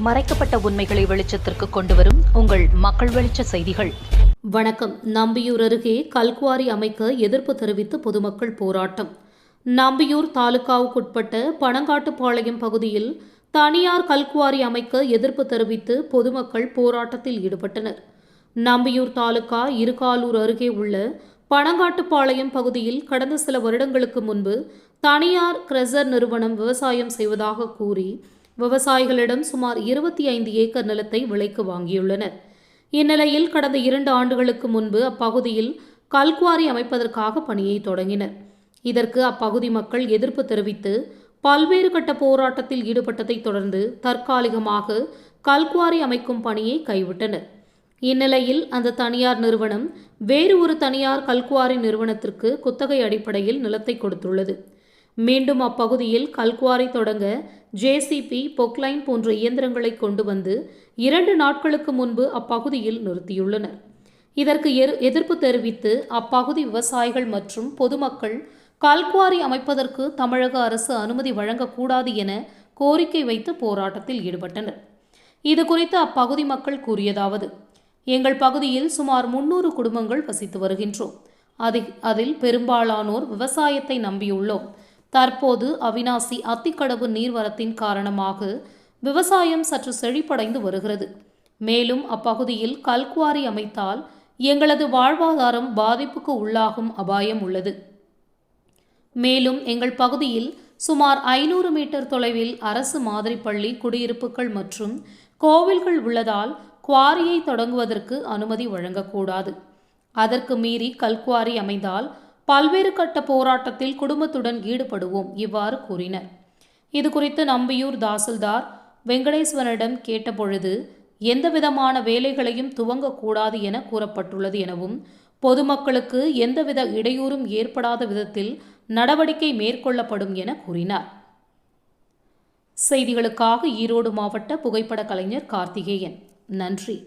மறைக்கப்பட்ட உண்மைகளை வெளிச்சத்திற்கு கொண்டுவரும் உங்கள் மக்கள் வெளிச்ச செய்திகள். வணக்கம். நம்பியூர் அருகே கல்குவாரி அமைக்க எதிர்ப்பு தெரிவித்து பொதுமக்கள் போராட்டம். நம்பியூர் தாலுகாவுக்குட்பட்ட பனங்காட்டுப்பாளையம் பகுதியில் தனியார் கல்குவாரி அமைக்க எதிர்ப்பு தெரிவித்து பொதுமக்கள் போராட்டத்தில் ஈடுபட்டனர். நம்பியூர் தாலுகா இருகாலூர் அருகே உள்ள பனங்காட்டுப்பாளையம் பகுதியில் கடந்த சில வருடங்களுக்கு முன்பு தனியார் கிரெசர் நிறுவனம் விவசாயம் செய்வதாக கூறி விவசாயிகளிடம் சுமார் 25 ஏக்கர் நிலத்தை விலைக்கு வாங்கியுள்ளனர். இந்நிலையில் கடந்த 2 ஆண்டுகளுக்கு முன்பு அப்பகுதியில் கல்குவாரி அமைப்பதற்காக பணியை தொடங்கினர். இதற்கு அப்பகுதி மக்கள் எதிர்ப்பு தெரிவித்து பல்வேறு கட்ட போராட்டத்தில் ஈடுபட்டதை தொடர்ந்து தற்காலிகமாக கல்குவாரி அமைக்கும் பணியை கைவிட்டனர். இந்நிலையில் அந்த தனியார் நிறுவனம் வேறு ஒரு தனியார் கல்குவாரி நிறுவனத்திற்கு குத்தகை அடிப்படையில் நிலத்தை கொடுத்துள்ளது. மீண்டும் அப்பகுதியில் கல்குவாரி தொடங்க JCB, பொக்லைன் போன்ற இயந்திரங்களை கொண்டு வந்து 2 நாட்களுக்கு முன்பு அப்பகுதியில் நிறுத்தியுள்ளனர். இதற்கு எதிர்ப்பு தெரிவித்து அப்பகுதி விவசாயிகள் மற்றும் பொதுமக்கள் கல்குவாரி அமைப்பதற்கு தமிழக அரசு அனுமதி வழங்கக்கூடாது என கோரிக்கை வைத்து போராட்டத்தில் ஈடுபட்டனர். இதுகுறித்து அப்பகுதி மக்கள் கூறியதாவது: எங்கள் பகுதியில் சுமார் 300 குடும்பங்கள் வசித்து வருகின்றோம். அதில் பெரும்பாலானோர் விவசாயத்தை நம்பியுள்ளோம். தற்போது அவிநாசி அத்திக்கடவு நீர்வரத்தின் காரணமாக விவசாயம் சற்று செழிப்படைந்து வருகிறது. மேலும் அப்பகுதியில் கல்குவாரி அமைத்தால் எங்களது வாழ்வாதாரம் பாதிப்புக்கு உள்ளாகும் அபாயம் உள்ளது. மேலும் எங்கள் பகுதியில் சுமார் 500 மீட்டர் தொலைவில் அரசு மாதிரி பள்ளி, குடியிருப்புகள் மற்றும் கோவில்கள் உள்ளதால் குவாரியை தொடங்குவதற்கு அனுமதி வழங்கக்கூடாது. அதற்கு மீறி கல்குவாரி அமைந்தால் பல்வேறு கட்ட போராட்டத்தில் குடும்பத்துடன் ஈடுபடுவோம், இவ்வாறு கூறினர். இதுகுறித்து நம்பியூர் தாசில்தார் வெங்கடேஸ்வரனிடம் கேட்டபொழுது எந்தவிதமான வேலைகளையும் துவங்கக்கூடாது என கூறப்பட்டுள்ளது எனவும் பொதுமக்களுக்கு எந்தவித இடையூறும் ஏற்படாத விதத்தில் நடவடிக்கை மேற்கொள்ளப்படும் என கூறினார். செய்திகளுக்காக ஈரோடு மாவட்ட புகைப்பட கலைஞர் கார்த்திகேயன். நன்றி.